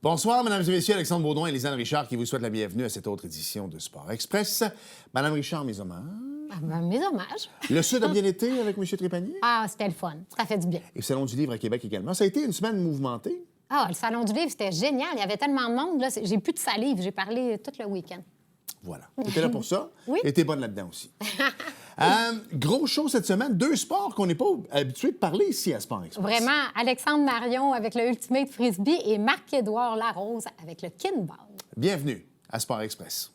Bonsoir, mesdames et messieurs. Alexandre Baudouin et Lisanne Richard qui vous souhaitent la bienvenue à cette autre édition de Sport Express. Madame Richard, mes hommages. Mes hommages. Le Sud a bien été avec M. Trépanier? Ah, c'était le fun. Ça fait du bien. Et le Salon du Livre à Québec également. Ça a été une semaine mouvementée. Ah, le Salon du Livre, c'était génial. Il y avait tellement de monde. Là. J'ai plus de salive. J'ai parlé tout le week-end. Voilà. Tu étais là pour ça. Oui. Et t'es bonne là-dedans aussi. Gros show cette semaine. 2 sports qu'on n'est pas habitué de parler ici à Sport Express. Vraiment, Alexandre Marion avec le Ultimate Frisbee et Marc-Édouard Larose avec le Kinball. Bienvenue à Sport Express.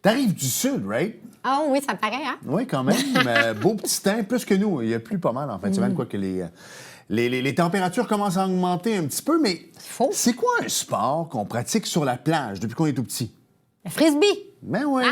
T'arrives du Sud, right? Ah oui, ça paraît, hein? Oui, quand même. Beau petit temps, plus que nous. Il y a plus pas mal en fin de semaine, quoique les températures commencent à augmenter un petit peu. Mais Faux. c'est quoi un sport qu'on pratique sur la plage depuis qu'on est tout petit? Le Frisbee. Ben oui.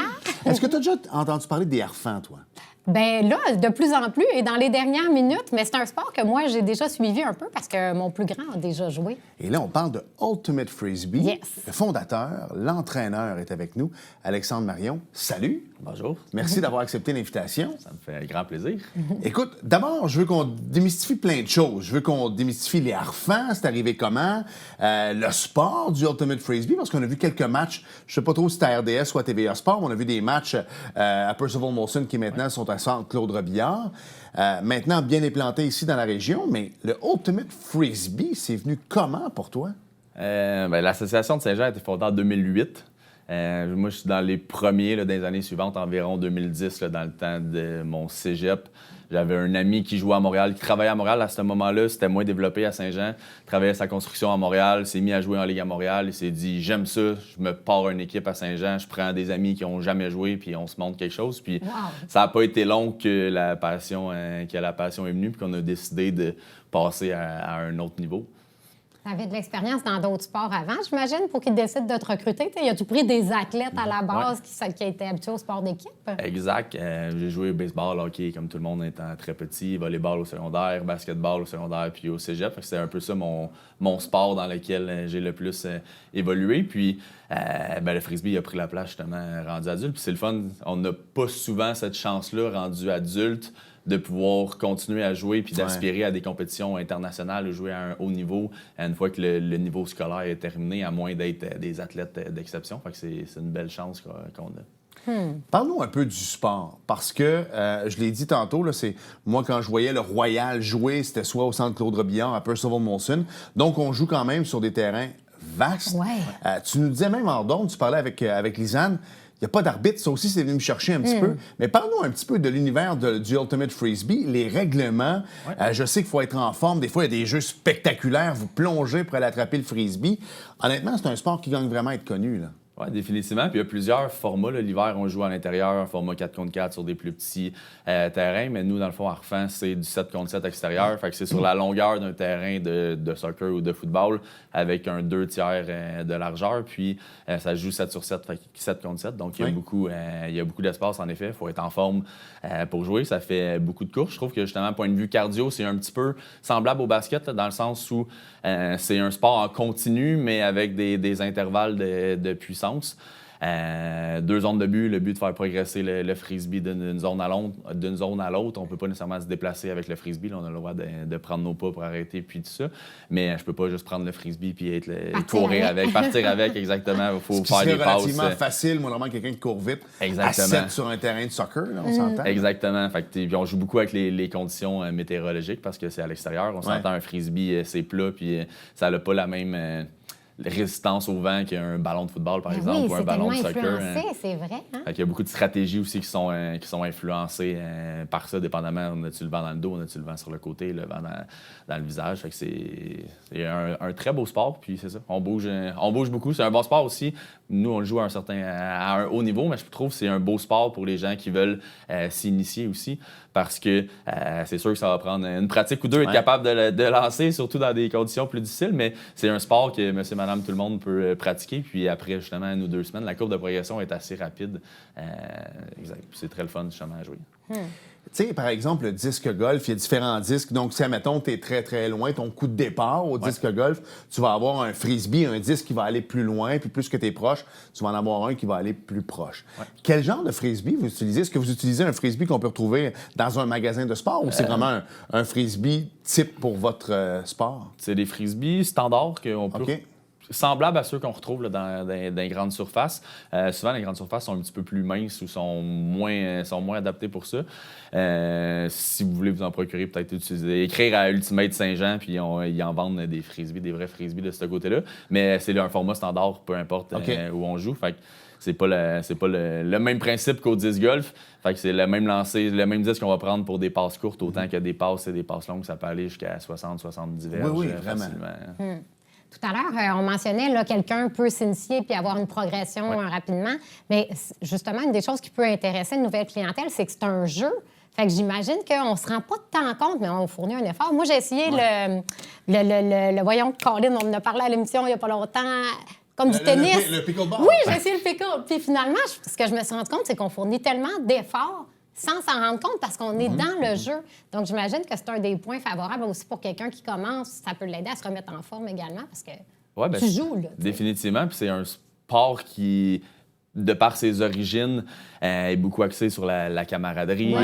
Est-ce que tu as déjà entendu parler des harfans, toi? Ben là, de plus en plus, et dans les dernières minutes, mais c'est un sport que moi, j'ai déjà suivi un peu parce que mon plus grand a déjà joué. Et là, on parle de Ultimate Frisbee. Yes. Le fondateur, l'entraîneur est avec nous, Alexandre Marion. Salut. Bonjour. Merci d'avoir accepté l'invitation. Ça me fait grand plaisir. Écoute, d'abord, je veux qu'on démystifie plein de choses. Je veux qu'on démystifie les harfans, c'est arrivé comment, le sport du Ultimate Frisbee, parce qu'on a vu quelques matchs, je sais pas trop si c'était à RDS ou à TVA Sport, mais on a vu des matchs à Percival Molson qui maintenant sont à Centre Claude Robillard. Maintenant bien implanté ici dans la région, mais le Ultimate Frisbee, c'est venu comment pour toi? L'association de Saint-Jean a été fondée en 2008. Moi, je suis dans les premiers dans les années suivantes, environ 2010, dans le temps de mon cégep. J'avais un ami qui jouait à Montréal, qui travaillait à Montréal. À ce moment-là, c'était moins développé à Saint-Jean. Il travaillait sa construction à Montréal, s'est mis à jouer en Ligue à Montréal. Il s'est dit « J'aime ça, je me pars une équipe à Saint-Jean, je prends des amis qui n'ont jamais joué, puis on se montre quelque chose. » Puis ça n'a pas été long que la passion est venue, puis qu'on a décidé de passer à un autre niveau. Tu avais de l'expérience dans d'autres sports avant, j'imagine, pour qu'ils décident de te recruter. As-tu pris des athlètes à la base qui étaient habitués au sport d'équipe? Exact. J'ai joué au baseball, hockey, comme tout le monde étant très petit, volleyball au secondaire, basketball au secondaire, puis au cégep. C'est un peu ça mon sport dans lequel j'ai le plus évolué. Puis le frisbee a pris la place justement rendu adulte. Puis c'est le fun. On n'a pas souvent cette chance-là, rendu adulte, de pouvoir continuer à jouer puis d'aspirer à des compétitions internationales ou jouer à un haut niveau une fois que le niveau scolaire est terminé, à moins d'être des athlètes d'exception. Fait que c'est une belle chance qu'on a. Parle-nous un peu du sport, parce que, je l'ai dit tantôt, là, moi, quand je voyais le Royal jouer, c'était soit au Centre Claude Robillard, à Percival Molson. Donc, on joue quand même sur des terrains vastes. Ouais. Tu nous disais même en donne, tu parlais avec Lisanne, il n'y a pas d'arbitre, ça aussi, c'est venu me chercher un petit peu. Mais parle-nous un petit peu de l'univers du Ultimate Frisbee, les règlements. Je sais qu'il faut être en forme. Des fois, il y a des jeux spectaculaires. Vous plongez pour aller attraper le Frisbee. Honnêtement, c'est un sport qui gagne vraiment à être connu, là. Oui, définitivement. Puis il y a plusieurs formats. L'hiver, on joue à l'intérieur, un format 4 contre 4 sur des plus petits terrains. Mais nous, dans le fond, Harfan, c'est du 7 contre 7 extérieur. Fait que c'est sur la longueur d'un terrain de soccer ou de football avec un 2 tiers de largeur. Puis ça se joue 7 sur 7, fait 7 contre 7. Donc il y a beaucoup d'espace, en effet. Il faut être en forme pour jouer. Ça fait beaucoup de courses. Je trouve que, justement, point de vue cardio, c'est un petit peu semblable au basket, dans le sens où c'est un sport en continu, mais avec des intervalles de puissance. 2 zones de but, le but de faire progresser le frisbee d'une zone à l'autre. On ne peut pas nécessairement se déplacer avec le frisbee. Là, on a le droit de prendre nos pas pour arrêter, puis tout ça. Mais je peux pas juste prendre le frisbee puis courir avec, partir avec, exactement. Il faut faire des passes. C'est relativement facile, moi, vraiment, quelqu'un qui court vite. Exactement. À 7 sur un terrain de soccer, là, on s'entend. Exactement. Fait que, puis on joue beaucoup avec les conditions météorologiques parce que c'est à l'extérieur. On s'entend, un frisbee, c'est plat, puis ça n'a pas la même résistance au vent qu'un ballon de football, par exemple, ou un ballon de soccer. C'est vrai. Hein? Il y a beaucoup de stratégies aussi qui sont influencées par ça, dépendamment, on a-tu le vent dans le dos, on a-tu le vent sur le côté, le vent dans le visage. Fait que c'est un très beau sport, puis c'est ça. On bouge beaucoup. C'est un bon sport aussi. Nous, on le joue à un haut niveau, mais je trouve que c'est un beau sport pour les gens qui veulent s'initier aussi, parce que c'est sûr que ça va prendre une pratique ou deux, être capable de lancer, surtout dans des conditions plus difficiles, mais c'est un sport que monsieur, madame, tout le monde peut pratiquer. Puis après, justement, 1 ou 2 semaines, la courbe de progression est assez rapide. Exact. C'est très le fun, justement, à jouer. Tu sais, par exemple, le disque golf, il y a différents disques. Donc, si, admettons, tu es très, très loin, ton coup de départ au disque golf, tu vas avoir un frisbee, un disque qui va aller plus loin, puis plus que tu es proche, tu vas en avoir un qui va aller plus proche. Ouais. Quel genre de frisbee vous utilisez? Est-ce que vous utilisez un frisbee qu'on peut retrouver dans un magasin de sport ou c'est vraiment un frisbee type pour votre sport? C'est des frisbees standards qu'on peut... OK. Semblables à ceux qu'on retrouve là, dans les grandes surfaces. Souvent, les grandes surfaces sont un petit peu plus minces ou sont moins adaptées pour ça. Si vous voulez vous en procurer, peut-être écrire à Ultimate Saint-Jean, puis ils en vendent des frisbees, des vrais frisbees de ce côté-là. Mais c'est un format standard, peu importe où on joue. Fait que c'est pas le même principe qu'au disc golf. Fait que c'est le même lancer, le même disque qu'on va prendre pour des passes courtes, autant que des passes et des passes longues, ça peut aller jusqu'à 60-70 verges vraiment. facilement. Tout à l'heure, on mentionnait là, quelqu'un peut s'initier puis avoir une progression rapidement. Mais justement, une des choses qui peut intéresser une nouvelle clientèle, c'est que c'est un jeu. Fait que j'imagine qu'on ne se rend pas tant compte, mais on fournit un effort. Moi, j'ai essayé le voyons, Colin, on en a parlé à l'émission il n'y a pas longtemps, comme du tennis. Le pickleball. Oui, j'ai essayé le pickle. Puis finalement, ce que je me suis rendu compte, c'est qu'on fournit tellement d'efforts sans s'en rendre compte parce qu'on est dans le jeu. Donc, j'imagine que c'est un des points favorables aussi pour quelqu'un qui commence. Ça peut l'aider à se remettre en forme également parce que tu joues. Là, définitivement. Puis c'est un sport qui, de par ses origines, est beaucoup axé sur la camaraderie,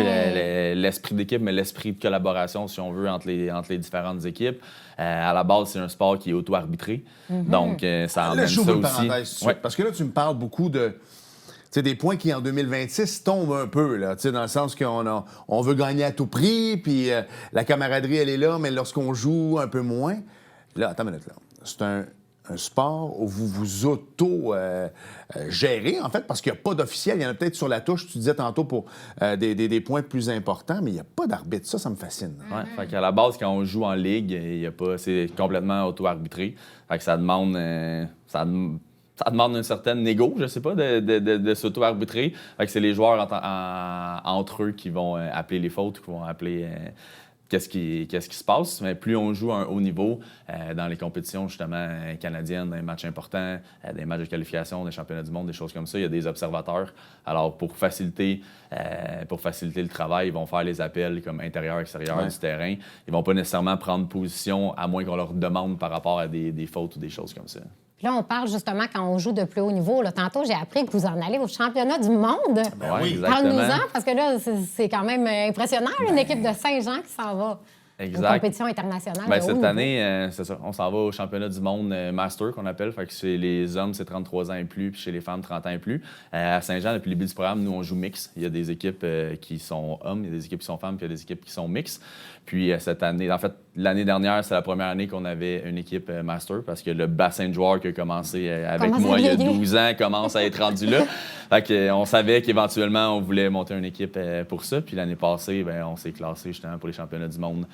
l'esprit d'équipe, mais l'esprit de collaboration, si on veut, entre les différentes équipes. À la base, c'est un sport qui est auto-arbitré. Donc, ça emmène ça aussi. Parce que là, tu me parles beaucoup de... C'est des points qui, en 2026, tombent un peu, là, dans le sens qu'on veut gagner à tout prix, puis la camaraderie, elle est là, mais lorsqu'on joue un peu moins... Là, attends une minute, là. C'est un sport où vous vous auto-gérez, en fait, parce qu'il n'y a pas d'officiel. Il y en a peut-être sur la touche, tu disais tantôt, pour des points plus importants, mais il n'y a pas d'arbitre. Ça me fascine. Oui, fait qu'à la base, quand on joue en ligue, c'est complètement auto-arbitré. Fait que ça demande... ça demande une certaine négo, je sais pas, de s'auto-arbitrer. Fait que c'est les joueurs entre eux qui vont appeler les fautes, qui vont appeler qu'est-ce qui se passe. Mais plus on joue à un haut niveau dans les compétitions justement canadiennes, dans les matchs importants, des matchs de qualification, des championnats du monde, des choses comme ça, il y a des observateurs. Alors pour faciliter le travail, ils vont faire les appels comme intérieur-extérieur du terrain. Ils vont pas nécessairement prendre position à moins qu'on leur demande par rapport à des fautes ou des choses comme ça. Puis là, on parle justement quand on joue de plus haut niveau. Là, tantôt, j'ai appris que vous en allez au championnat du monde. Oui, Parle-nous-en, parce que là, c'est quand même impressionnant, une équipe de Saint-Jean qui s'en va aux compétitions internationales. Cette année, c'est ça, on s'en va au championnat du monde Master, qu'on appelle. Fait que chez les hommes, c'est 33 ans et plus, puis chez les femmes, 30 ans et plus. À Saint-Jean, depuis le début du programme, nous, on joue mix. Il y a des équipes qui sont hommes, il y a des équipes qui sont femmes, puis il y a des équipes qui sont mix. Puis cette année, en fait, l'année dernière, c'est la première année qu'on avait une équipe Master parce que le bassin de joueurs qui a commencé avec moi il y a 12 ans commence à être rendu là. Fait qu'on savait qu'éventuellement, on voulait monter une équipe pour ça. Puis l'année passée, on s'est classé justement pour les championnats du monde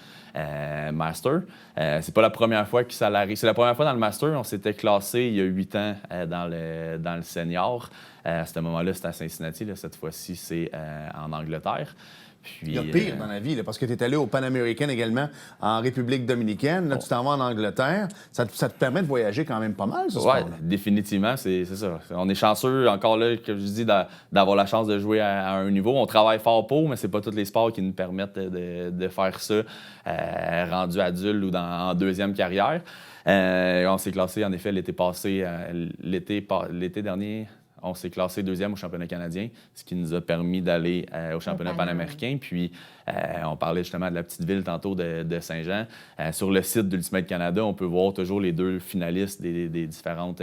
Master. C'est pas la première fois que ça arrive. C'est la première fois dans le Master. On s'était classé il y a 8 ans dans le senior. À ce moment-là, c'était à Cincinnati. Là, cette fois-ci, c'est en Angleterre. Puis, il y a pire dans la vie, là, parce que tu es allé au Pan American également en République dominicaine. Là, tu t'en vas en Angleterre. Ça te permet de voyager quand même pas mal, ce sport-là. Oui, définitivement, c'est ça. On est chanceux, encore là, comme je dis, d'avoir la chance de jouer à un niveau. On travaille fort pour, mais c'est pas tous les sports qui nous permettent de faire ça rendu adulte ou en deuxième carrière. On s'est classé, en effet, l'été passé, l'été dernier. On s'est classé deuxième au championnat canadien, ce qui nous a permis d'aller au championnat panaméricain. Puis, on parlait justement de la petite ville tantôt de Saint-Jean. Sur le site d'Ultimate Canada, on peut voir toujours les deux finalistes des différentes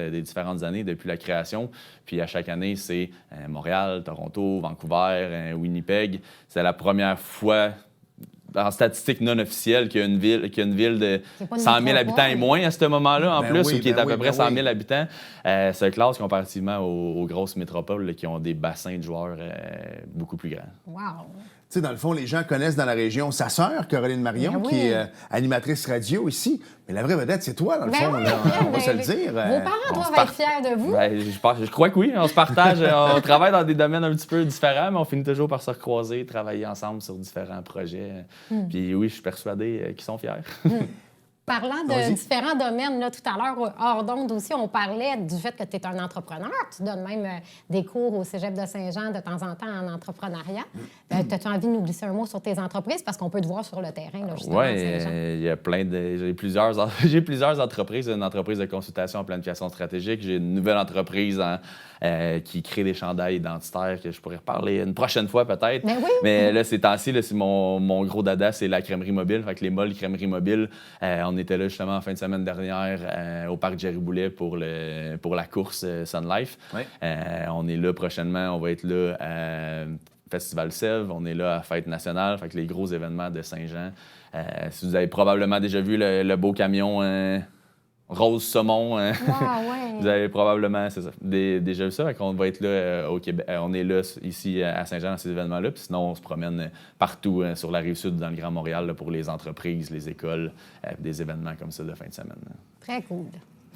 années depuis la création. Puis, à chaque année, c'est Montréal, Toronto, Vancouver, Winnipeg. C'est la première fois en statistique non officielle qu'il y a une ville de 100 000 habitants et moins à ce moment-là, ou qui est à peu près 100 000 habitants. Se classe comparativement aux grosses métropoles là, qui ont des bassins de joueurs beaucoup plus grands. Wow! Tu sais, dans le fond, les gens connaissent dans la région sa sœur, Caroline Marion, qui est animatrice radio ici. Mais la vraie vedette, c'est toi, dans le fond. Là, on va se le dire. Vos parents doivent être fiers de vous. Je crois que oui. On se partage. On travaille dans des domaines un petit peu différents, mais on finit toujours par se recroiser, travailler ensemble sur différents projets. Puis oui, je suis persuadé qu'ils sont fiers. Parlant de Vas-y. différents domaines, là, tout à l'heure, hors d'onde aussi, on parlait du fait que tu es un entrepreneur. Tu donnes même des cours au Cégep de Saint-Jean de temps en temps en entrepreneuriat. As-tu envie de nous glisser un mot sur tes entreprises? Parce qu'on peut te voir sur le terrain, là, justement, à Saint-Jean. Oui, il y a plein de... J'ai plusieurs entreprises. Une entreprise de consultation en planification stratégique. J'ai une nouvelle entreprise qui crée des chandails identitaires que je pourrais reparler une prochaine fois peut-être. Mais oui. Mais là, ces temps-ci, là, c'est mon gros dada, c'est la crèmerie mobile. Fait que les molles crèmerie mobile, on était là justement en fin de semaine dernière au parc Jerry Boulet pour la course Sun Life. Oui. On est là prochainement, on va être là à Festival Sèvres, on est là à Fête nationale, fait que les gros événements de Saint-Jean. Si vous avez probablement déjà vu le beau camion rose saumon, Ouais. vous avez probablement déjà vu ça. Fait qu'on va être là au Québec. On est là ici à Saint-Jean dans ces événements-là. Puis sinon, on se promène partout sur la Rive-Sud, dans le Grand Montréal, là, pour les entreprises, les écoles, des événements comme ça de fin de semaine. Très cool.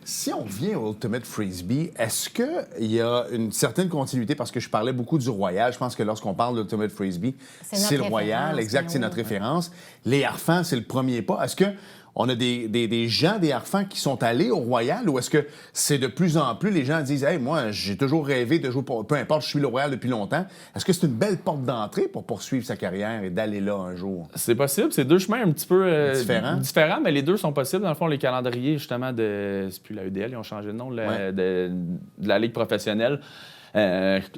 Si on revient au Ultimate Frisbee, est-ce qu'il y a une certaine continuité? Parce que je parlais beaucoup du Royal. Je pense que lorsqu'on parle de l'Ultimate Frisbee, c'est le Royal. référence, Exact, c'est oui. notre référence. Les Harfans, c'est le premier pas. Est-ce qu'on a des gens, des Harfans qui sont allés au Royal ou est-ce que c'est de plus en plus, les gens disent « Hey, moi, j'ai toujours rêvé de jouer, peu importe, je suis le Royal depuis longtemps. » Est-ce que c'est une belle porte d'entrée pour poursuivre sa carrière et d'aller là un jour? C'est possible. C'est deux chemins un petit peu Différents, mais les deux sont possibles. Dans le fond, les calendriers, justement, c'est plus la UDL, ils ont changé de nom, de la Ligue professionnelle,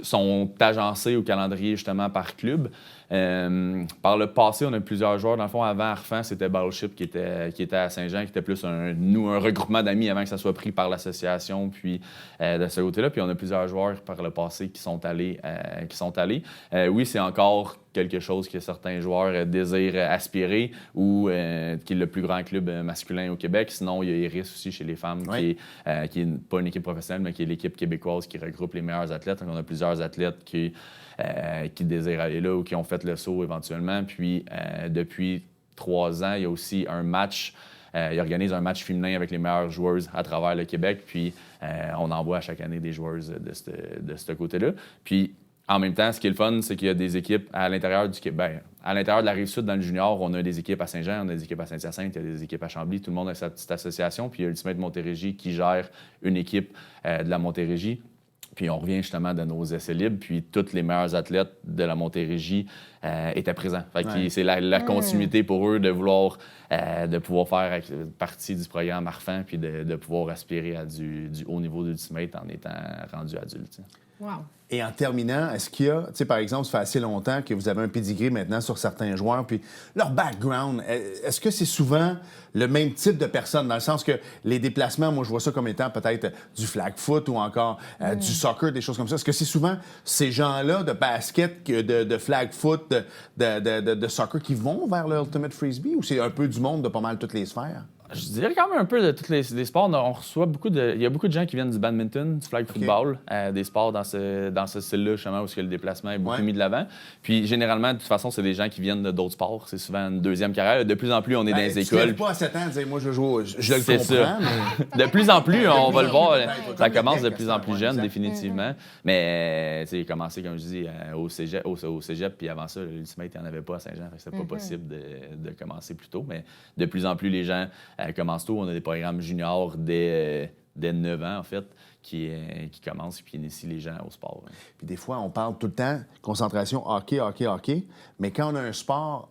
sont agencés au calendrier, justement, par club. Par le passé, on a plusieurs joueurs. Dans le fond, avant Harfan, c'était Battleship qui était à Saint-Jean, qui était plus un regroupement d'amis avant que ça soit pris par l'association, puis de ce côté-là. Puis on a plusieurs joueurs par le passé qui sont allés. Oui, c'est encore quelque chose que certains joueurs désirent aspirer ou qui est le plus grand club masculin au Québec. Sinon, il y a Iris aussi chez les femmes, Oui. qui est pas une équipe professionnelle, mais qui est l'équipe québécoise qui regroupe les meilleurs athlètes. Donc, on a plusieurs athlètes qui désirent aller là ou qui ont fait le saut éventuellement. Puis, depuis 3 ans, il y a aussi un match. Il organise un match féminin avec les meilleures joueuses à travers le Québec. Puis, on envoie à chaque année des joueuses de ce côté-là. Puis, en même temps, ce qui est le fun, c'est qu'il y a des équipes à l'intérieur du Québec. À l'intérieur de la Rive-Sud, dans le junior, on a des équipes à Saint-Jean, on a des équipes à Saint-Hyacinthe, il y a des équipes à Chambly. Tout le monde a sa petite association. Puis il y a Ultimate Montérégie qui gère une équipe de la Montérégie. Puis on revient justement de nos essais libres. Puis tous les meilleurs athlètes de la Montérégie étaient présents. Fait que c'est la continuité pour eux de vouloir de pouvoir faire partie du programme Harfan puis de pouvoir aspirer à du haut niveau d'Ultimate en étant rendu adulte. Wow. Et en terminant, est-ce qu'il y a, tu sais, par exemple, ça fait assez longtemps que vous avez un pedigree maintenant sur certains joueurs, puis leur background, est-ce que c'est souvent le même type de personne, dans le sens que les déplacements, moi, je vois ça comme étant peut-être du flag foot ou encore du soccer, des choses comme ça. Est-ce que c'est souvent ces gens-là de basket, de flag foot, de soccer qui vont vers le Ultimate Frisbee, ou c'est un peu du monde de pas mal toutes les sphères? Je dirais quand même un peu de tous les sports. On reçoit il y a beaucoup de gens qui viennent du badminton, du flag football, des sports dans ce style-là, justement, où le déplacement est beaucoup mis de l'avant. Puis généralement, de toute façon, c'est des gens qui viennent d'autres sports. C'est souvent une deuxième carrière. De plus en plus, on est dans les écoles. Tu pas à 7 ans, dire, moi, je joue, je le C'est comprends. Ça. Mais... De plus en plus, on va le voir. Comme Ça le commence de deck, plus en plus jeune, exact. définitivement. Mais il a commencé, comme je dis, au cégep. Puis avant ça, l'Ultimate, il n'y en avait pas à Saint-Jean. C'était pas possible de commencer plus tôt. Mais de plus en plus, les gens commencent tôt. On a des programmes juniors dès 9 ans, en fait, qui commencent et qui initient les gens au sport. Puis des fois, on parle tout le temps concentration hockey, mais quand on a un sport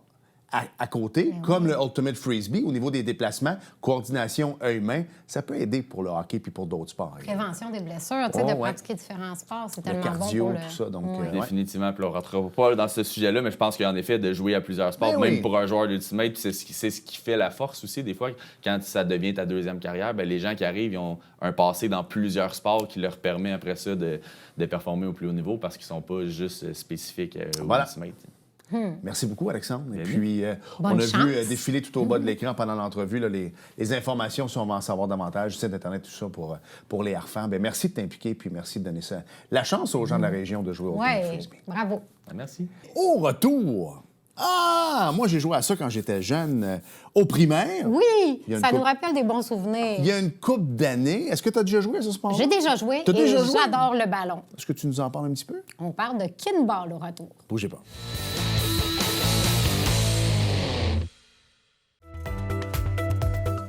à côté, comme le Ultimate Frisbee, au niveau des déplacements, coordination œil-main, ça peut aider pour le hockey puis pour d'autres sports. Prévention des blessures, tu sais, de pratiquer différents sports, c'est Le tellement cardio, bon pour le... tout ça, donc... Définitivement, puis on ne rentrera pas dans ce sujet-là, mais je pense qu'en effet, de jouer à plusieurs sports, même pour un joueur d'Ultimate, c'est ce qui fait la force aussi. Des fois, quand ça devient ta deuxième carrière, bien, les gens qui arrivent, ils ont un passé dans plusieurs sports qui leur permet après ça de performer au plus haut niveau parce qu'ils ne sont pas juste spécifiques au Ultimate. Merci beaucoup, Alexandre. Et Bien puis, on a Bonne vu chance. défiler tout au bas de l'écran pendant l'entrevue là, les informations, si on va en savoir davantage, site Internet, tout ça pour les Harfans. Bien, merci de t'impliquer, puis merci de donner ça, la chance aux gens de la région de jouer au Ultimate Oui, Frisbee. bravo. Merci. Au retour, moi, j'ai joué à ça quand j'étais jeune, au primaire. Oui, Il y a une ça nous couple- rappelle des bons souvenirs. Il y a une couple d'années. Est-ce que tu as déjà joué à ce sport? J'ai déjà joué T'as et déjà joué? j'adore le ballon. Est-ce que tu nous en parles un petit peu? On parle de kinball au retour. Bougez pas.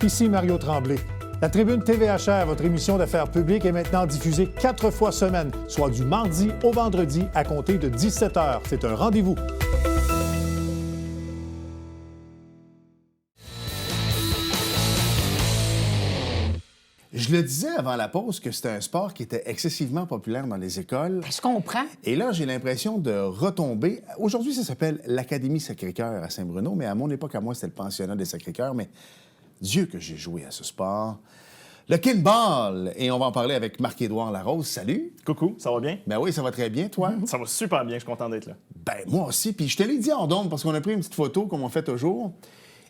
ici Mario Tremblay. La Tribune TVHR, votre émission d'affaires publiques, est maintenant diffusée 4 fois semaine, soit du mardi au vendredi à compter de 17h. C'est un rendez-vous. Je le disais avant la pause que c'était un sport qui était excessivement populaire dans les écoles. Je comprends. Et là, j'ai l'impression de retomber. Aujourd'hui, ça s'appelle l'Académie Sacré-Cœur à Saint-Bruno, mais à mon époque, à moi, c'était le pensionnat des Sacré-Cœur. Mais Dieu que j'ai joué à ce sport. Le kinball. Et on va en parler avec Marc-Édouard Larose. Salut. Coucou, ça va bien? Ben oui, ça va très bien, toi? Ça va super bien, je suis content d'être là. Ben moi aussi. Puis je te l'ai dit en donne parce qu'on a pris une petite photo comme on fait toujours.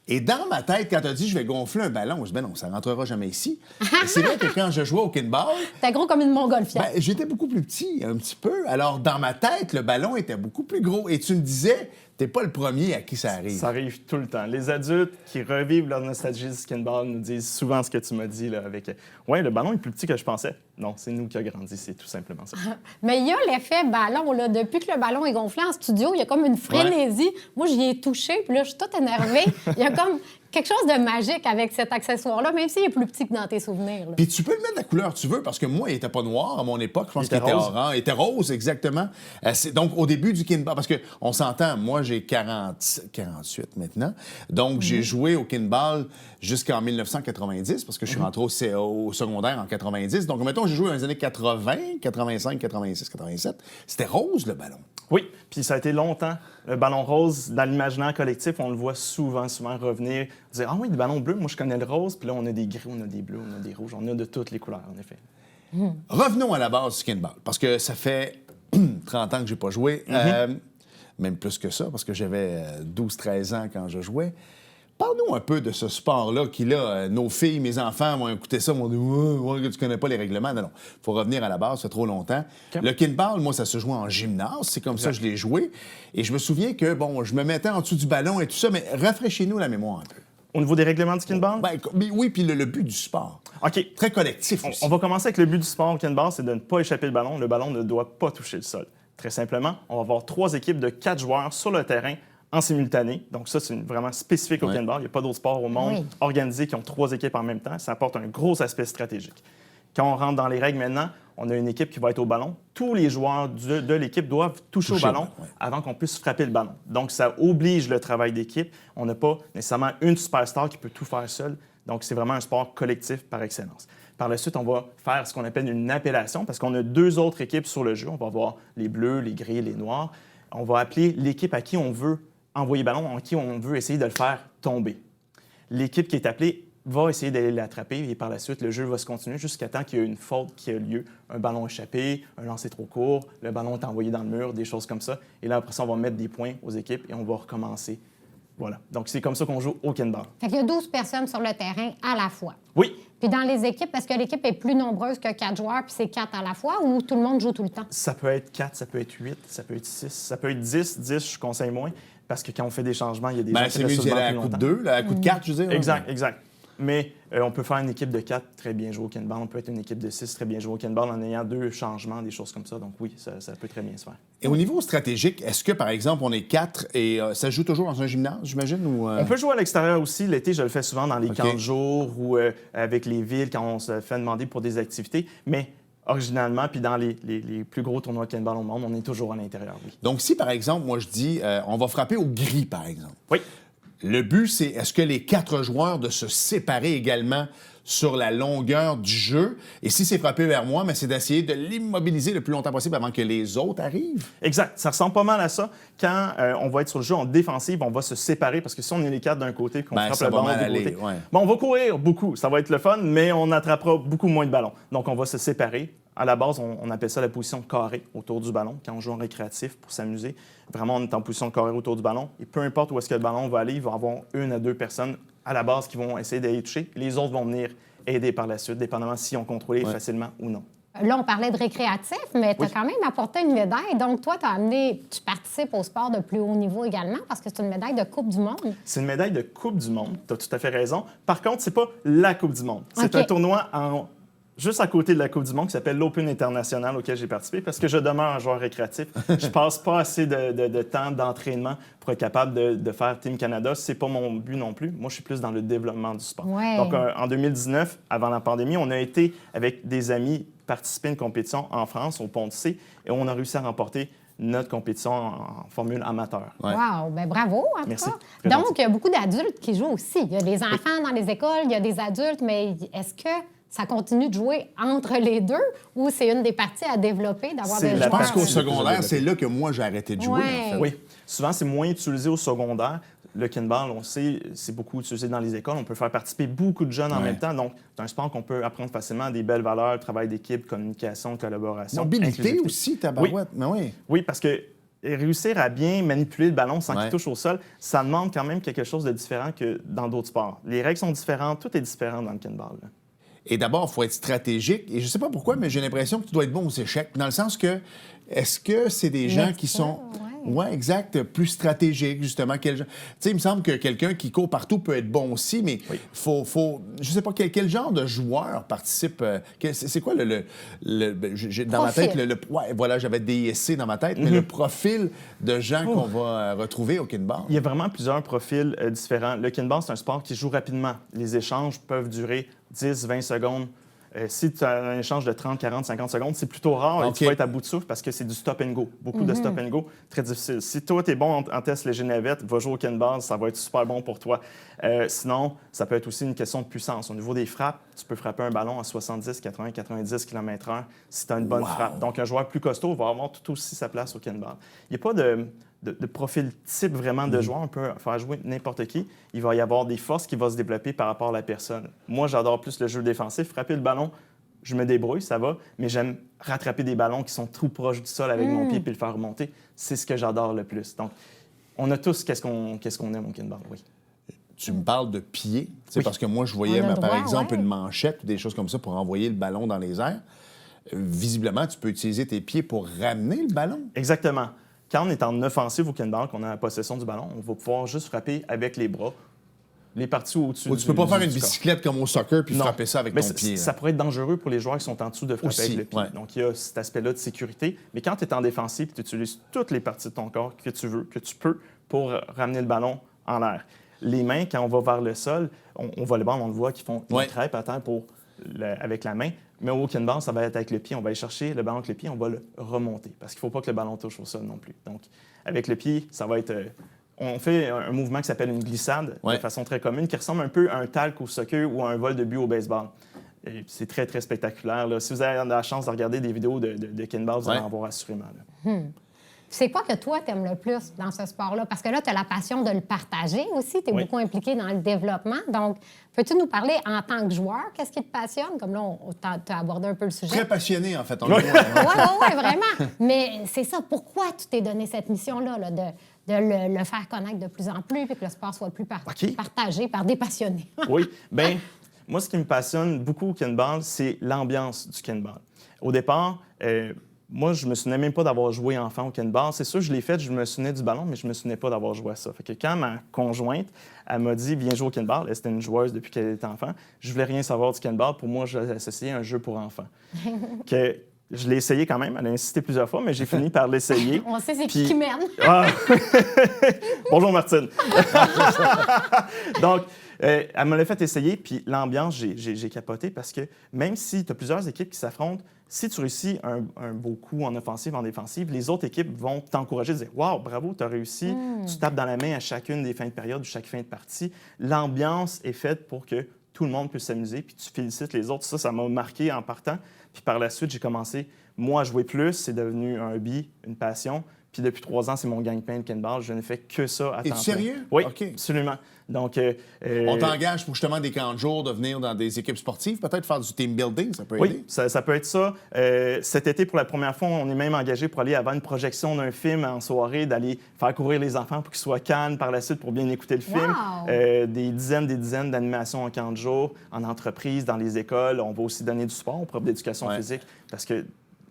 Et dans ma tête, quand tu as dit « je vais gonfler un ballon », je dis « ben non, ça rentrera jamais ici ». Et c'est vrai que quand je jouais au kinball... T'es gros comme une montgolfière. Ben, j'étais beaucoup plus petit, un petit peu. Alors, dans ma tête, le ballon était beaucoup plus gros. Et tu me disais, t'es pas le premier à qui ça arrive. Ça arrive tout le temps. Les adultes qui revivent leur nostalgie du skinball nous disent souvent ce que tu m'as dit là, avec « ouais, le ballon est plus petit que je pensais ». Non, c'est nous qui a grandi, c'est tout simplement ça. Mais il y a l'effet ballon, là. Depuis que le ballon est gonflé en studio, il y a comme une frénésie. Moi, j'y ai touché, puis là, je suis toute énervée. Il y a comme quelque chose de magique avec cet accessoire-là, même s'il est plus petit que dans tes souvenirs. Là. Puis tu peux le mettre la couleur que tu veux, parce que moi, il était pas noir à mon époque. Je pense qu'il était rose. orange. Il était rose, exactement. Donc, au début du kinball, parce qu'on s'entend, moi, j'ai 48 maintenant. Donc, j'ai joué au kinball jusqu'en 1990, parce que je suis rentré au secondaire en 90. Donc, mettons, j'ai joué dans les années 80, 85, 86, 87. C'était rose, le ballon. Oui, puis ça a été longtemps. Le ballon rose, dans l'imaginaire collectif, on le voit souvent revenir, dire « Ah oui, le ballon bleu, moi je connais le rose, puis là on a des gris, on a des bleus, on a des rouges, on a de toutes les couleurs, en effet. » Revenons à la base du kinball, parce que ça fait 30 ans que j'ai pas joué, même plus que ça, parce que j'avais 12-13 ans quand je jouais. Parle-nous un peu de ce sport-là qui, là, nos filles, mes enfants vont écouter ça, vont dire ouais, tu connais pas les règlements. Non, non. Il faut revenir à la base, ça fait trop longtemps. Okay. Le kinball, moi, ça se joue en gymnase. C'est comme ça que je l'ai joué. Et je me souviens que, bon, je me mettais en dessous du ballon et tout ça, mais rafraîchis-nous la mémoire un peu. Au niveau des règlements du kinball? Ben, oui, puis le but du sport. OK. Très collectif aussi. On va commencer avec le but du sport au kinball, c'est de ne pas échapper le ballon. Le ballon ne doit pas toucher le sol. Très simplement, on va avoir 3 équipes de 4 joueurs sur le terrain en simultané. Donc ça, c'est vraiment spécifique au kinball. Il n'y a pas d'autres sports au monde organisés qui ont 3 équipes en même temps. Ça apporte un gros aspect stratégique. Quand on rentre dans les règles maintenant, on a une équipe qui va être au ballon. Tous les joueurs de l'équipe doivent toucher au ballon avant qu'on puisse frapper le ballon. Donc ça oblige le travail d'équipe. On n'a pas nécessairement une superstar qui peut tout faire seule. Donc c'est vraiment un sport collectif par excellence. Par la suite, on va faire ce qu'on appelle une appellation parce qu'on a 2 autres équipes sur le jeu. On va avoir les bleus, les gris, les noirs. On va appeler l'équipe à qui on veut envoyer le ballon, en qui on veut essayer de le faire tomber. L'équipe qui est appelée va essayer d'aller l'attraper et par la suite, le jeu va se continuer jusqu'à temps qu'il y ait une faute qui a lieu. Un ballon échappé, un lancer trop court, le ballon est envoyé dans le mur, des choses comme ça. Et là, après ça, on va mettre des points aux équipes et on va recommencer. Voilà. Donc, c'est comme ça qu'on joue au kinball. Fait qu'il y a 12 personnes sur le terrain à la fois. Oui. Puis dans les équipes, est-ce que l'équipe est plus nombreuse que 4 joueurs, puis c'est 4 à la fois, ou tout le monde joue tout le temps? Ça peut être 4, ça peut être 8, ça peut être 6, ça peut être 10. 10, je conseille moins, parce que quand on fait des changements, il y a des gens qui c'est mieux d'y aller à coup de 2, à coup de 4, je veux dire. Exact, exact. Mais on peut faire une équipe de 4 très bien jouer au kinball. On peut être une équipe de 6 très bien jouer au kinball en ayant 2 changements, des choses comme ça. Donc oui, ça peut très bien se faire. Et au niveau stratégique, est-ce que, par exemple, on est 4 et ça joue toujours dans un gymnase, j'imagine? Ou, On peut jouer à l'extérieur aussi. L'été, je le fais souvent dans les camps de jour ou avec les villes quand on se fait demander pour des activités. Mais originalement, puis dans les plus gros tournois de kinball au monde, on est toujours à l'intérieur, oui. Donc si, par exemple, moi je dis, on va frapper au gris, par exemple. Oui. Le but, c'est est-ce que les 4 joueurs de se séparer également sur la longueur du jeu? Et si c'est frappé vers moi, c'est d'essayer de l'immobiliser le plus longtemps possible avant que les autres arrivent? Exact. Ça ressemble pas mal à ça. Quand on va être sur le jeu en défensive, on va se séparer parce que si on est les 4 d'un côté et qu'on frappe le ballon de l'autre côté, on va courir beaucoup. Ça va être le fun, mais on attrapera beaucoup moins de ballons. Donc, on va se séparer. À la base, on appelle ça la position carrée autour du ballon. Quand on joue en récréatif pour s'amuser, vraiment, on est en position carrée autour du ballon. Et peu importe où est-ce que le ballon va aller, il va y avoir 1 à 2 personnes à la base qui vont essayer d'aller toucher. Les autres vont venir aider par la suite, dépendamment si on contrôlait facilement ou non. Là, on parlait de récréatif, mais tu as quand même apporté une médaille. Donc, toi, tu participes au sport de plus haut niveau également parce que c'est une médaille de Coupe du monde. C'est une médaille de Coupe du monde. Tu as tout à fait raison. Par contre, c'est pas la Coupe du monde. C'est un tournoi juste à côté de la Coupe du Monde qui s'appelle l'Open International auquel j'ai participé parce que je demeure un joueur récréatif. Je passe pas assez de temps d'entraînement pour être capable de faire Team Canada. C'est pas mon but non plus. Moi, je suis plus dans le développement du sport. Ouais. Donc, en 2019, avant la pandémie, on a été avec des amis participer à une compétition en France, au Pont de C, et on a réussi à remporter notre compétition en formule amateur. Ouais. Wow! Ben bravo, en tout Merci. cas. Très Donc, gentil. il y a beaucoup d'adultes qui jouent aussi. Il y a des enfants dans les écoles, il y a des adultes, mais est-ce que ça continue de jouer entre les deux ou c'est une des parties à développer d'avoir C'est des la joueurs? Je pense qu'au partie- secondaire, c'est là que moi, j'ai arrêté de jouer, Ouais. en fait. Oui. Souvent, c'est moins utilisé au secondaire. Le kinball, on sait, c'est beaucoup utilisé dans les écoles. On peut faire participer beaucoup de jeunes en Ouais. même temps. Donc, c'est un sport qu'on peut apprendre facilement des belles valeurs, travail d'équipe, communication, collaboration. Mobilité inclusivité. aussi, tabarouette. Mais oui. Oui, parce que réussir à bien manipuler le ballon sans Ouais. qu'il touche au sol, ça demande quand même quelque chose de différent que dans d'autres sports. Les règles sont différentes, tout est différent dans le kinball. Là. Et d'abord, il faut être stratégique. Et je ne sais pas pourquoi, mais j'ai l'impression que tu dois être bon aux échecs. Dans le sens que, est-ce que c'est des gens qui sont... Oui, exact, plus stratégiques, justement. Tu sais, il me semble que quelqu'un qui court partout peut être bon aussi, mais Oui. faut je sais pas, quel genre de joueur participe... c'est quoi dans ma Profil. tête, ouais, voilà, j'avais DSC dans ma tête, mais le profil de gens qu'on va retrouver au kinball? Il y a vraiment plusieurs profils différents. Le kinball, c'est un sport qui joue rapidement. Les échanges peuvent durer 10-20 secondes. Si tu as un échange de 30, 40, 50 secondes, c'est plutôt rare et OK. tu vas être à bout de souffle parce que c'est du stop and go. Beaucoup de stop and go, très difficile. Si toi, tu es bon en test léger navette, va jouer au kinball, ça va être super bon pour toi. Sinon, ça peut être aussi une question de puissance. Au niveau des frappes, tu peux frapper un ballon à 70, 80, 90 km/h si tu as une bonne frappe. Donc, un joueur plus costaud va avoir tout aussi sa place au kinball. Il n'y a pas de profil type vraiment de joueur. On peut faire jouer n'importe qui. Il va y avoir des forces qui vont se développer par rapport à la personne. Moi, j'adore plus le jeu défensif. Frapper le ballon, je me débrouille, ça va, mais j'aime rattraper des ballons qui sont trop proches du sol avec mon pied puis le faire remonter. C'est ce que j'adore le plus. Donc, on a tous qu'est-ce qu'on aime au kinball, oui. Tu me parles de pied, Oui. parce que moi, je voyais, On a le par droit, exemple, ouais. une manchette ou des choses comme ça pour envoyer le ballon dans les airs. Visiblement, tu peux utiliser tes pieds pour ramener le ballon. Exactement. Quand on est en offensive au kinball, qu'on a la possession du ballon, on va pouvoir juste frapper avec les bras, les parties au-dessus Ou tu peux pas faire une du corps. bicyclette comme au soccer puis Non. frapper ça avec Mais ton pied. ça pourrait être dangereux pour les joueurs qui sont en dessous de frapper Aussi, avec le pied. ouais. Donc, il y a cet aspect-là de sécurité. Mais quand tu es en défensive, tu utilises toutes les parties de ton corps que tu veux, que tu peux, pour ramener le ballon en l'air. Les mains, quand on va vers le sol, on voit les balles, on le voit, qui font une Ouais. crêpe à terre avec la main. Mais au kinball, ça va être avec le pied. On va aller chercher le ballon avec le pied, on va le remonter. Parce qu'il ne faut pas que le ballon touche au sol non plus. Donc, avec le pied, ça va être... on fait un mouvement qui s'appelle une glissade, Ouais. de façon très commune, qui ressemble un peu à un talc au soccer ou à un vol de but au baseball. Et c'est très, très spectaculaire. Là. Si vous avez la chance de regarder des vidéos de kinball, vous allez Ouais. en voir assurément. Là. C'est quoi que toi, t'aimes le plus dans ce sport-là? Parce que là, tu as la passion de le partager aussi. Tu es Oui. beaucoup impliqué dans le développement. Donc, peux-tu nous parler en tant que joueur? Qu'est-ce qui te passionne? Comme là, tu as abordé un peu le sujet. Très passionné, en fait. Oui, oui, vraiment. Mais c'est ça. Pourquoi tu t'es donné cette mission-là, là, de le faire connaître de plus en plus puis que le sport soit plus OK. partagé par des passionnés? Oui, bien, moi, ce qui me passionne beaucoup au kinball, c'est l'ambiance du kinball. Au départ, moi, je me souvenais même pas d'avoir joué enfant au kinball. C'est sûr, je l'ai fait, je me souvenais du ballon, mais je me souvenais pas d'avoir joué à ça. Fait que quand ma conjointe, elle m'a dit « Viens jouer au kinball », elle, c'était une joueuse depuis qu'elle était enfant, je voulais rien savoir du kinball. Pour moi, j'associais un jeu pour enfants. Que je l'ai essayé quand même, elle a insisté plusieurs fois, mais j'ai fini par l'essayer. On sait c'est Puis- qui mène. Ah! Bonjour Martine. Donc, elle me l'a fait essayer, puis l'ambiance, j'ai capoté parce que même si tu as plusieurs équipes qui s'affrontent, si tu réussis un beau coup en offensive, en défensive, les autres équipes vont t'encourager, dire « Wow, bravo, tu as réussi. Tu tapes dans la main à chacune des fins de période ou chaque fin de partie. L'ambiance est faite pour que tout le monde puisse s'amuser, puis tu félicites les autres. Ça m'a marqué en partant. Puis par la suite, j'ai commencé, moi, à jouer plus. C'est devenu un hobby, une passion. Puis depuis 3 ans, c'est mon gagne-pain, le kinball. Je ne fais que ça à temps plein. Es-tu sérieux? Oui, OK. absolument. Donc, On t'engage pour justement des camps de jour, de venir dans des équipes sportives, peut-être faire du team building, ça peut oui, aider? ça peut être ça. Cet été, pour la première fois, on est même engagé pour aller avant une projection d'un film en soirée, d'aller faire courir les enfants pour qu'ils soient calmes par la suite pour bien écouter le film. Wow! Des dizaines d'animations en camp de jour, en entreprise, dans les écoles. On va aussi donner du sport au prof d'éducation Ouais. physique parce que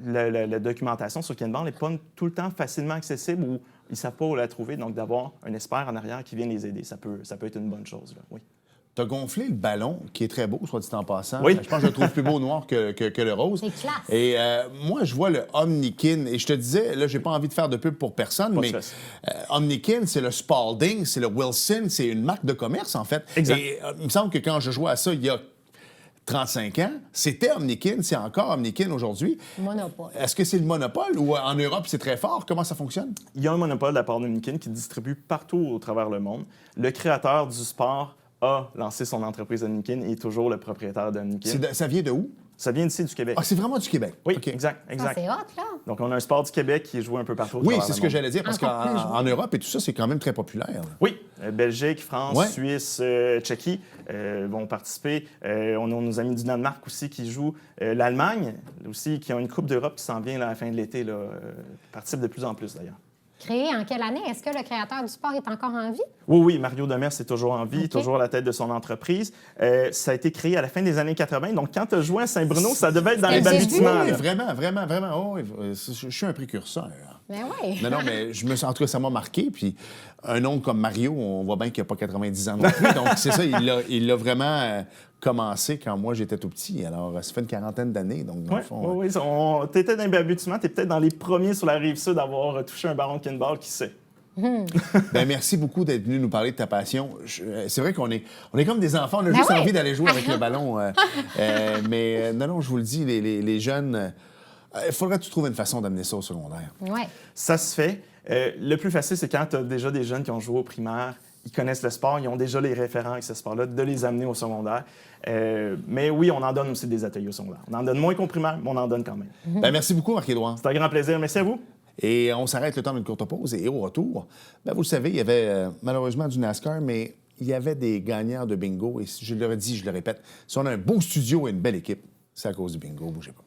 la documentation sur kinball n'est pas tout le temps facilement accessible ou ils ne savent pas où la trouver. Donc, d'avoir un expert en arrière qui vient les aider, ça peut être une bonne chose. Là. Oui. T'as gonflé le ballon, qui est très beau, soit dit en passant. Oui. Je pense que je le trouve plus beau noir que le rose. C'est classe. Et moi, je vois le Omnikin. Et je te disais, là, j'ai pas envie de faire de pub pour personne, Pas de mais stress. Omnikin, c'est le Spalding, c'est le Wilson, c'est une marque de commerce, en fait. Exact. Et il me semble que quand je jouais à ça il y a 35 ans, c'était Omnikin, c'est encore Omnikin aujourd'hui. Monopole. Est-ce que c'est le monopole ou en Europe, c'est très fort? Comment ça fonctionne? Il y a un monopole de la part de Omnikin qui distribue partout au travers le monde. Le créateur du sport a lancé son entreprise Omnikin et est toujours le propriétaire d'Omnikin. Ça vient de où? Ça vient d'ici du Québec. Ah, c'est vraiment du Québec? Oui, OK. exact. Ça, c'est hot, là. Donc, on a un sport du Québec qui est joué un peu partout au Oui, travers c'est le ce que monde. j'allais dire, parce Encore plus qu'en Europe et tout ça, c'est quand même très populaire. là. Oui, Belgique, France, Ouais. Suisse, Tchéquie vont participer. On a nos amis du Danemark aussi qui jouent. L'Allemagne aussi, qui a une Coupe d'Europe qui s'en vient là, à la fin de l'été, là, participe de plus en plus d'ailleurs. Créé en quelle année? Est-ce que le créateur du sport est encore en vie? Oui, Mario Demers est toujours en vie, OK. toujours à la tête de son entreprise. Ça a été créé à la fin des années 80. Donc, quand tu as joué à Saint-Bruno, ça devait être dans les C'était le balbutiements. début. Oui, là. vraiment. Oh, oui, je suis un précurseur. Mais oui. Non, mais en tout cas, ça m'a marqué. Puis un nom comme Mario, on voit bien qu'il n'a pas 90 ans non plus. Donc, c'est ça, il l'a vraiment commencé quand moi, j'étais tout petit. Alors, ça fait une quarantaine d'années. Donc, dans le fond, Oui. Tu étais dans les balbutiements, tu es peut-être dans les premiers sur la rive sud à avoir touché un ballon de kinball, qui sait. ben, merci beaucoup d'être venu nous parler de ta passion. C'est vrai qu'on est comme des enfants. On a Ben juste oui. envie d'aller jouer avec le ballon. Mais non, je vous le dis, les jeunes, il faudrait que tu trouves une façon d'amener ça au secondaire. Oui. Ça se fait. Le plus facile, c'est quand tu as déjà des jeunes qui ont joué au primaire, ils connaissent le sport, ils ont déjà les référents avec ce sport-là, de les amener au secondaire. Mais oui, on en donne aussi des ateliers au secondaire. On en donne moins qu'au primaire, mais on en donne quand même. Ben, merci beaucoup, Marc-Édouard. C'est un grand plaisir. Merci à vous. Et on s'arrête le temps d'une courte pause. Et au retour, ben, vous le savez, il y avait malheureusement du NASCAR, mais il y avait des gagnants de bingo. Et je leur ai dit, je le répète, si on a un beau studio et une belle équipe, c'est à cause du bingo. Bougez pas.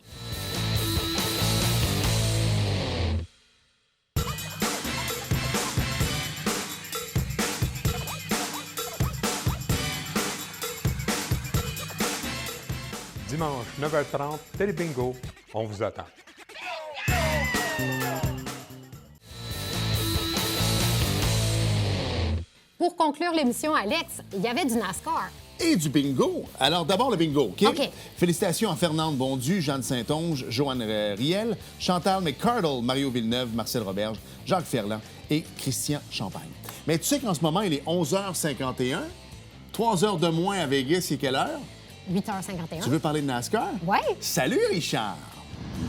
Dimanche, 9h30, Télé Bingo, on vous attend. Pour conclure l'émission, Alex, il y avait du NASCAR. Et du bingo. Alors, d'abord, le bingo, OK? OK. Félicitations à Fernande Bondu, Jeanne Saint-Onge, Joanne Riel, Chantal McCardle, Mario Villeneuve, Marcel Roberge, Jacques Ferland et Christian Champagne. Mais tu sais qu'en ce moment, il est 11h51, 3 heures de moins à Vegas, c'est quelle heure? 8h51. Tu veux parler de NASCAR? Oui. Salut, Richard!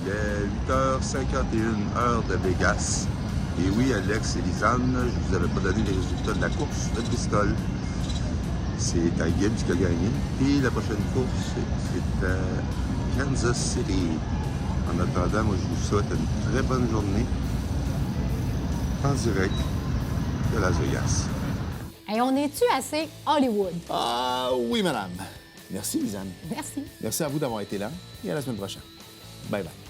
Il est 8h51, heure de Vegas. Et oui, Alex et Lisanne, je vous avais pas donné les résultats de la course de Bristol. C'est Ty Gibbs qui a gagné. Et la prochaine course, c'est à Kansas City. En attendant, moi, je vous souhaite une très bonne journée en direct de Las Vegas. Et on est-tu assez Hollywood? Ah oui, madame. Merci, Lisanne. Merci. Merci à vous d'avoir été là et à la semaine prochaine. Bye bye.